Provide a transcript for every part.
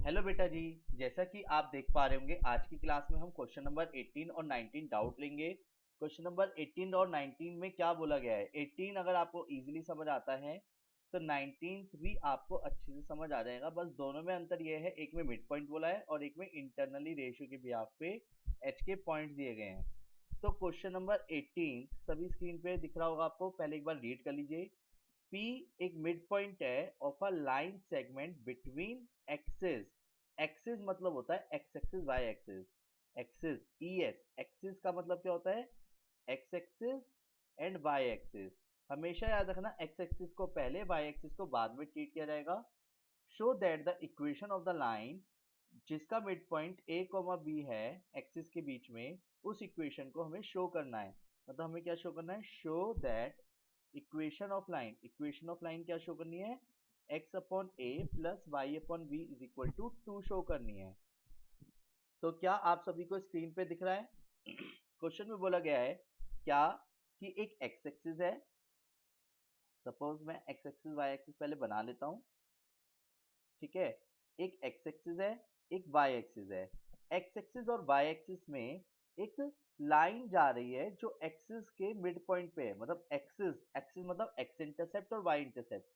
Hello बेटा जी। जैसा कि आप देख पा रहे होंगे आज की क्लास में हम क्वेश्चन नंबर 18 और 19 डाउट लेंगे। क्वेश्चन नंबर 18 और 19 में क्या बोला गया है, 18 अगर आपको इजीली समझ आता है तो 19 भी आपको अच्छे से समझ आ जाएगा। बस दोनों में अंतर यह है, एक में मिड पॉइंट बोला है और एक में इंटरनली रेशियो के बिहाफ पे एच के पॉइंट्स दिए गए हैं। तो क्वेश्चन नंबर 18 सभी स्क्रीन पे दिख रहा होगा आपको, पहले एक बार रीड कर लीजिए। P एक मिड पॉइंट है of a line segment between axis. Axis मतलब होता है x axis y axis. Axis E S axis का मतलब क्या होता है, x axis and y axis. हमेशा याद रखना एक्स एक्सिस को पहले, वाई एक्सिस को बाद में ट्रीट किया जाएगा। Show that the equation of the line जिसका mid point A comma B है एक्सिस के बीच में, उस इक्वेशन को हमें शो करना है। मतलब हमें क्या शो करना है, show that equation of line. Equation of line क्या शो करनी है, x upon a plus y upon b is equal to 2 show करनी है। तो क्या आप सभी को स्क्रीन पे दिख रहा है? क्वेश्चन में बोला गया है क्या कि एक x एक्सिस है। सपोज मैं x एक्सिस y एक्सिस पहले बना लेता हूँ, ठीक है। एक x एक्सिस है, एक y एक्सिस है। x एक्सिस और y एक्सिस में एक लाइन जा रही है जो एक्सिस के मिड पॉइंट पे है। मतलब एक्सिस एक्सिस मतलब x इंटरसेप्ट और y इंटरसेप्ट।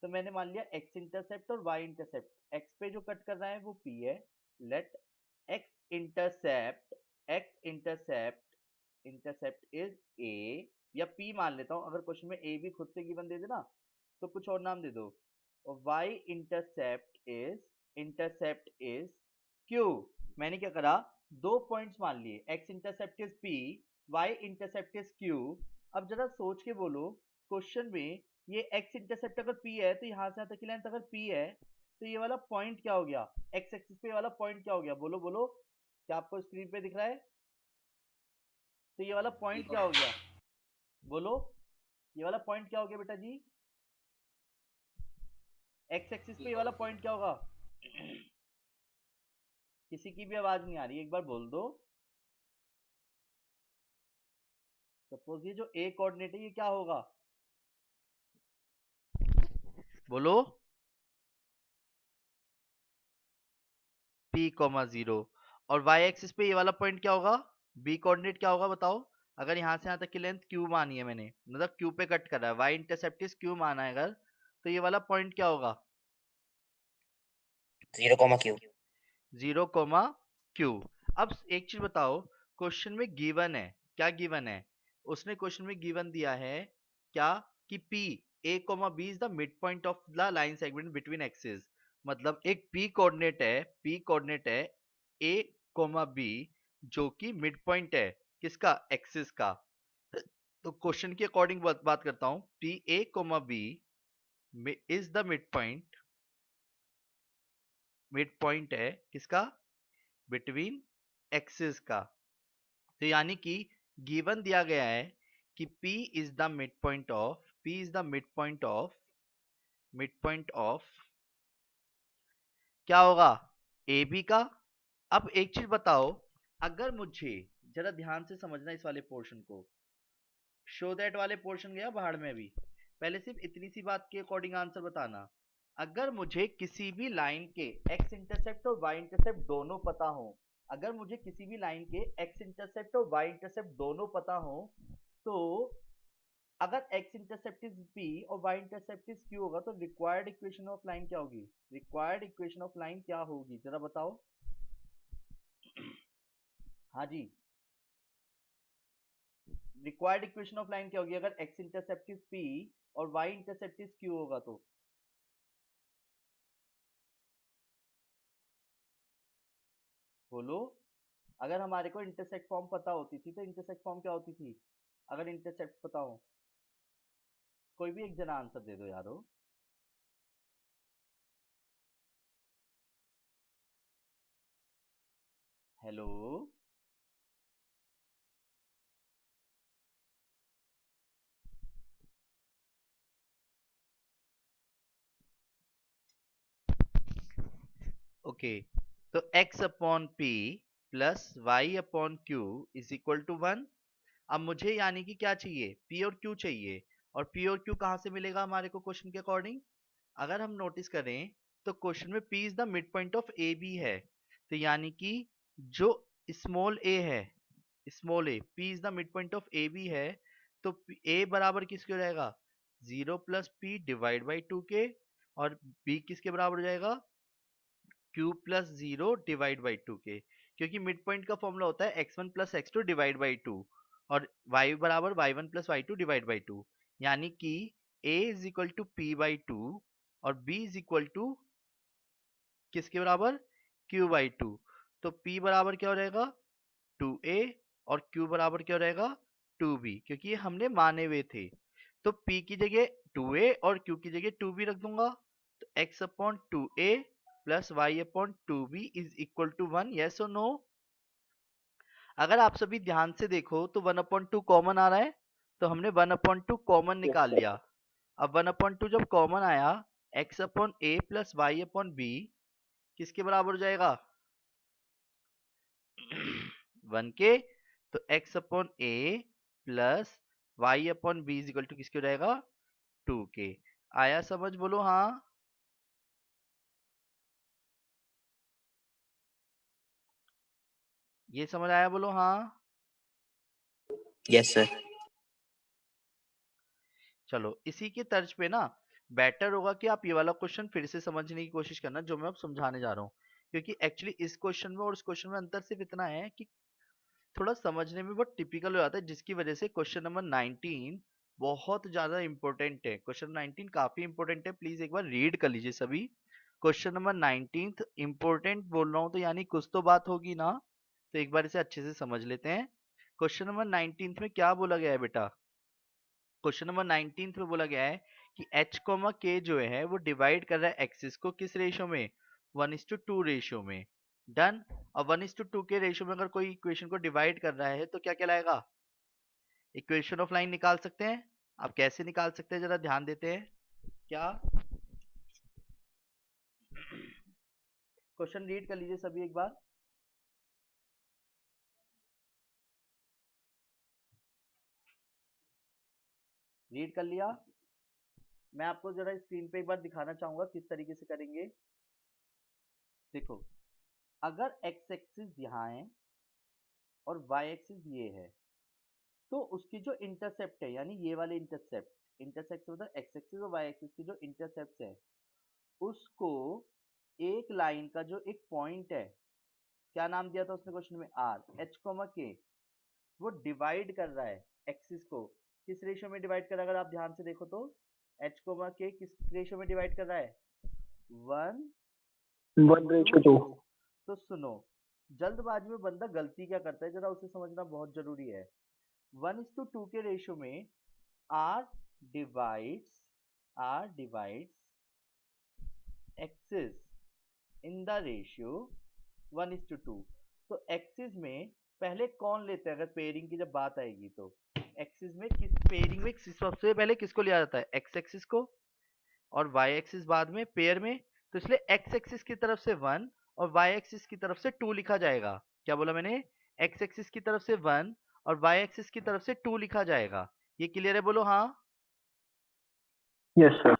तो मैंने मान लिया x इंटरसेप्ट और y इंटरसेप्ट, x पे जो कट कर रहा है वो p है। Let x intercept intercept is a, या p मान लेता हूँ। अगर क्वेश्चन में a भी खुद से गिवन दे देना तो कुछ और नाम दे दो। और y इंटरसेप्ट इज q। मैंने क्या करा, दो पॉइंट्स मान लिए, x intercept is p, y intercept is q। अब जरा सोच के बोलो, क्वेश्चन में ये x इंटरसेप्ट अगर p है तो यहाँ से यहाँ तक की लेंथ अगर p है तो ये वाला पॉइंट क्या हो गया, x एक्सिस पे वाला पॉइंट क्या हो गया, बोलो बोलो। क्या आपको स्क्रीन पे दिख रहा है? तो ये वाला पॉइंट क्या हो गया, बोलो। ये वाला पॉइंट क्या हो गया बेटा जी, x एक्सिस पे ये वाला पॉइंट क्या होगा? किसी की भी आवाज नहीं आ रही, एक बार बोल दो। सपोज ये जो a कोऑर्डिनेट है ये क्या होगा, बोलो। p comma zero. और y एक्सिस पे ये वाला पॉइंट क्या होगा, b कोऑर्डिनेट क्या होगा बताओ। अगर यहाँ से यहाँ तक की लेंथ q मानी है मैंने, मतलब q पे कट कर रहा है, y इंटरसेप्ट इज q माना है अगर, तो ये वाला पॉइंट क्या होगा, 0,q। 0,q। अब एक चीज बताओ, क्वेश्चन में गिवन है, क्या गिवन है, उसने क्वेश्चन में गिवन दिया है क्या कि p a,b is the mid point of the line segment between axis. मतलब एक p कोऑर्डिनेट है a,b जो कि मिड पॉइंट है किसका, एक्सिस का। तो क्वेश्चन के अकॉर्डिंग बात करता हूं, p a,b is the mid point है किसका, बिटवीन एक्सिस का। तो यानी कि गिवन दिया गया है कि P is the mid point of क्या होगा, ए बी का। अब एक चीज बताओ, अगर मुझे, जरा ध्यान से समझना इस वाले पोर्शन को, शो दैट वाले पोर्शन गया भाड़ में भी, पहले सिर्फ इतनी सी बात के अकॉर्डिंग आंसर बताना। अगर मुझे किसी भी लाइन के x इंटरसेप्ट और y इंटरसेप्ट दोनों पता हो, अगर मुझे किसी भी लाइन के x इंटरसेप्ट और y इंटरसेप्ट दोनों पता हो, तो अगर x इंटरसेप्ट इज p और y इंटरसेप्ट इज q होगा तो रिक्वायर्ड इक्वेशन ऑफ लाइन क्या होगी, रिक्वायर्ड इक्वेशन ऑफ लाइन क्या होगी जरा बताओ। हाँ जी, रिक्वायर्ड इक्वेशन ऑफ लाइन क्या होगी अगर x इंटरसेप्ट इज p और y इंटरसेप्ट इज q होगा तो, बोलो। अगर हमारे को इंटरसेक्ट फॉर्म पता होती थी तो इंटरसेक्ट फॉर्म क्या होती थी, अगर इंटरसेक्ट पता हो, कोई भी एक जना आंसर दे दो यारो। Hello, okay. तो x upon p plus y upon q is equal to 1। अब मुझे यानी कि क्या चाहिए, p और q चाहिए। और p और q कहाँ से मिलेगा हमारे को क्वेश्चन के अकॉर्डिंग, अगर हम नोटिस करें तो क्वेश्चन में P is the mid point of A B है, तो यानी कि जो स्मॉल a है, small a, P is the mid point of A B है, तो a बराबर किसके हो जाएगा 0 प्लस पी डिवाइड बाई 2 के, और b किसके बराबर हो जाएगा q प्लस 0 डिवाइड बाई 2 के, क्योंकि मिड पॉइंट का फॉर्मूला होता है x1 plus x2 divide by 2 और y बराबर y1 plus y2 divide by 2, यानी कि a is equal to p by 2 और b इज इक्वल टू किसके बराबर q बाई 2। तो p बराबर क्या हो जाएगा 2a और q बराबर क्या हो जाएगा 2b, क्योंकि ये हमने माने हुए थे। तो p की जगह 2a और q की जगह 2b रख दूंगा, तो x upon 2a plus y upon 2b is equal to 1, yes और नो। अगर आप सभी ध्यान से देखो तो 1 अपॉन 2 कॉमन आ रहा है, तो हमने 1 अपॉन 2 कॉमन निकाल लिया। अब 1 अपॉन 2 जब कॉमन आया, x upon a plus y upon b किसके बराबर हो जाएगा 1 के, तो x upon a plus y upon b is equal to किसके हो जाएगा 2 के। आया समझ, बोलो हाँ। ये समझ आया, बोलो हाँ। Yes sir. चलो इसी के तर्ज पे ना बेटर होगा कि आप ये वाला क्वेश्चन फिर से समझने की कोशिश करना जो मैं अब समझाने जा रहा हूँ, क्योंकि एक्चुअली इस क्वेश्चन में और उस क्वेश्चन में अंतर सिर्फ इतना है कि थोड़ा समझने में बहुत टिपिकल हो जाता है, जिसकी वजह से क्वेश्चन नंबर 19 बहुत ज्यादा इंपॉर्टेंट है। क्वेश्चन 19 काफी इंपॉर्टेंट है, प्लीज एक बार रीड कर लीजिए सभी। क्वेश्चन नंबर 19 इंपॉर्टेंट बोल रहा हूँ तो यानी कुछ तो बात होगी ना, तो एक बार इसे अच्छे से समझ लेते हैं। क्वेश्चन नंबर 19 में क्या बोला गया है बेटा, क्वेश्चन नंबर 19 में बोला गया है कि h k जो है वो डिवाइड कर रहा है एक्सिस को किस रेशियो में 1:2 रेशियो में। डन। और 1:2 के रेशियो में अगर कोई इक्वेशन को डिवाइड कर रहा है तो क्या कहलाएगा, इक्वेशन ऑफ लाइन निकाल सकते हैं। आप कैसे निकाल सकते हैं जरा ध्यान देते हैं। क्या क्वेश्चन रीड कर लीजिए सभी एक बार। रीड कर लिया। मैं आपको जरा स्क्रीन पे एक बार दिखाना चाहूंगा किस तरीके से करेंगे। देखो, अगर एक्स एक्सिस यहाँ है और वाई एक्सिस ये है, तो उसकी जो इंटरसेप्ट है यानी ये वाले इंटरसेप्ट, इंटरसेप्ट मतलब एक्स एक्सिस और वाई एक्सिस की जो इंटरसेप्ट है, उसको एक लाइन का जो एक पॉइंट है, क्या नाम दिया था उसने क्वेश्चन में आर, एच कोमा के, वो डिवाइड कर रहा है एक्सिस को। किस रेशियो में डिवाइड कर रहा है, अगर आप ध्यान से देखो तो एच कोमा के किस रेशियो में डिवाइड कर रहा है 1:2। तो सुनो, जल्दबाजी में बंदा गलती क्या करता है जरा उसे समझना बहुत जरूरी है। 1:2 के रेशियो में R divides axis in the ratio 1:2। तो एक्सिस में पहले कौन लेते हैं, अगर पेयरिंग की जब बात आएगी तो एक्सिस में किस पेयरिंग में सबसे पहले किसको लिया जाता है, एक्स एक्सिस को, और वाई एक्सिस बाद में पेयर में। तो इसलिए एक्स एक्सिस की तरफ से 1 और वाई एक्सिस की तरफ से 2 लिखा जाएगा। क्या बोला मैंने, एक्स एक्सिस की तरफ से 1 और वाई एक्सिस की तरफ से 2 लिखा जाएगा। ये क्लियर है, बोलो हाँ। Yes sir.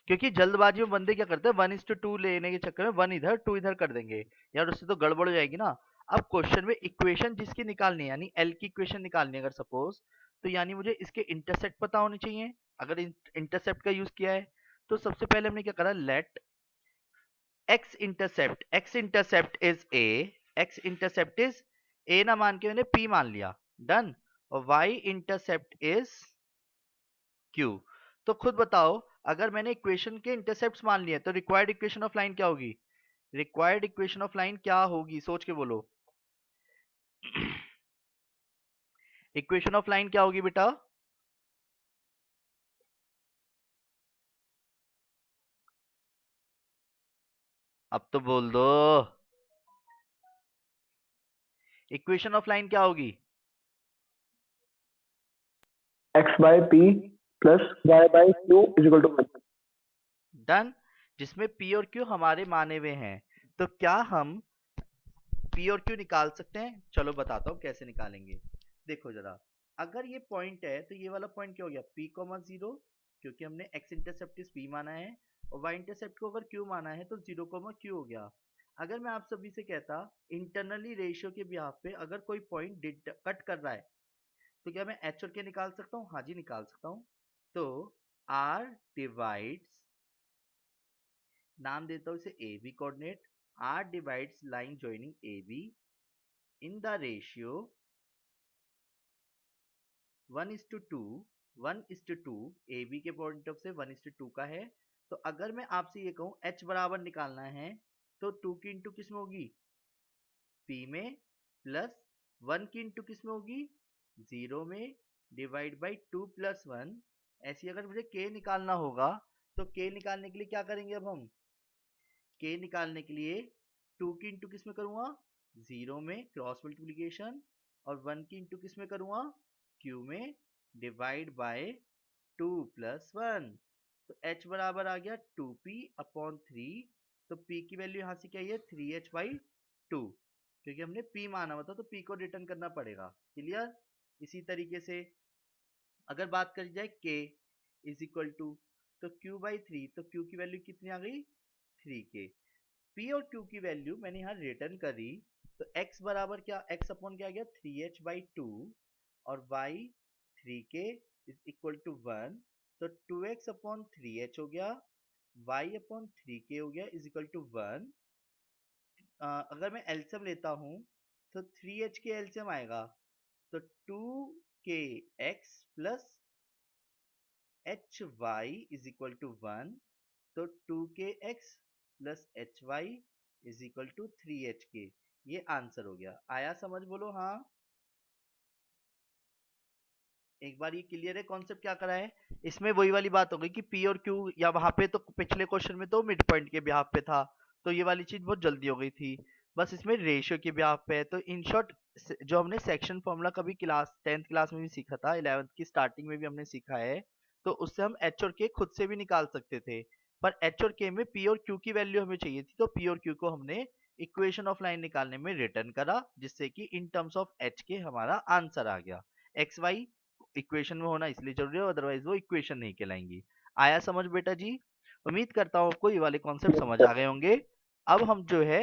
क्योंकि जल्दबाजी में बंदे क्या करते हैं 1:2 लेने के चक्कर में 1 इधर 2 इधर कर देंगे, यार उससे तो गड़बड़ हो जाएगी ना। अब क्वेश्चन में इक्वेशन जिसकी निकालनी है यानी एल की इक्वेशन निकालनी है अगर सपोज, तो यानी मुझे इसके इंटरसेप्ट पता होने चाहिए। अगर इंटरसेप्ट का यूज किया है तो सबसे पहले हमने क्या करा, let x intercept is a, x intercept is a ना मान के मैंने p मान लिया, डन। और y इंटरसेप्ट इज q। तो खुद बताओ, अगर मैंने इक्वेशन के इंटरसेप्ट्स मान लिए तो रिक्वायर्ड इक्वेशन ऑफ लाइन क्या होगी, रिक्वायर्ड इक्वेशन ऑफ लाइन क्या होगी सोच के बोलो। इक्वेशन ऑफ लाइन क्या होगी बेटा, अब तो बोल दो। इक्वेशन ऑफ लाइन क्या होगी, x by p plus y by q is equal to 1। Done. जिसमें p और q हमारे माने हुए हैं, तो क्या हम p और q निकाल सकते हैं। चलो बताता हूँ कैसे निकालेंगे। देखो जरा, अगर ये पॉइंट है तो ये वाला पॉइंट क्या हो गया p, 0, क्योंकि हमने x इंटरसेप्ट इज p माना है। और वाई इंटरसेप्ट को अगर क्यू माना है तो 0,q हो गया। अगर मैं आप सभी से कहता इंटरनली रेशियो के बिहाफ पे अगर कोई पॉइंट कट कर रहा है तो क्या मैं एच और के निकाल सकता हूँ? हाँ जी, निकाल सकता हूँ। तो आर डिवाइड्स, नाम देता हूँ इसे A B coordinate, R divides line joining A B in the ratio 1:2, 1:2, A B के पॉइंट ऑफ से 1:2 का है। तो अगर मैं आपसे ये कहूँ एच बराबर निकालना है तो 2 की इंटू किस में होगी? पी में, प्लस 1 की इंटू किस में होगी? 0 में, डिवाइड बाई 2 प्लस 1। ऐसी अगर मुझे के निकालना होगा तो के निकालने के लिए क्या करेंगे अब हम? के निकालने के लिए 2 की इंटू किस में करूंगा? 0 में, क्रॉस मल्टीप्लीकेशन, और 1 की इंटू किस में करूंगा? क्यू में, डिवाइड बाय 2 प्लस 1। तो h बराबर आ गया 2p अपॉन 3। तो p की वैल्यू यहाँ से क्या है? 3h बाई 2, क्योंकि हमने p माना हुआ था तो p को रिटर्न करना पड़ेगा। क्लियर? इसी तरीके से अगर बात करी जाए k इज इक्वल टू, तो q बाई 3, तो q की वैल्यू कितनी आ गई? 3k। p और q की वैल्यू मैंने यहाँ रिटर्न करी, तो x बराबर क्या, x अपॉन क्या आ गया? 3h बाई 2, और y 3k is equal to 1। तो 2x अपॉन 3h हो गया, y अपॉन 3k हो गया इज इक्वल टू 1। अगर मैं एलसीएम लेता हूँ तो 3h के एलसीएम आएगा, तो 2kx plus hy is equal to 1। तो 2kx plus hy is equal to 3hk। ये आंसर हो गया। आया समझ? बोलो हाँ। एक बार ये क्लियर है कॉन्सेप्ट क्या करा है? इसमें वही वाली बात हो गई कि P और Q, या वहां पे तो पिछले क्वेश्चन में तो मिड पॉइंट के बिहाफ पे था, तो ये वाली चीज बहुत जल्दी हो गई थी। बस इसमें रेशियो के बिहाफ पे है। तो इन शॉर्ट, जो हमने सेक्शन फॉर्मूला कभी क्लास 10th क्लास में भी सीखा था, 11th की स्टार्टिंग में भी हमने सीखा है, तो उससे हम एच और के खुद से भी निकाल सकते थे। पर एच और के में पी और क्यू की वैल्यू हमें चाहिए थी, तो पी और क्यू को हमने इक्वेशन ऑफ लाइन निकालने में रिटर्न करा, जिससे कि इन टर्म्स ऑफ एच के हमारा आंसर आ गया। एक्स वाई इक्वेशन में होना इसलिए जरूरी है, अदरवाइज वो इक्वेशन नहीं कहलाएंगी। आया समझ बेटा जी? उम्मीद करता हूँ आपको ये वाले कॉन्सेप्ट यस समझ सर। आ गए होंगे। अब हम जो है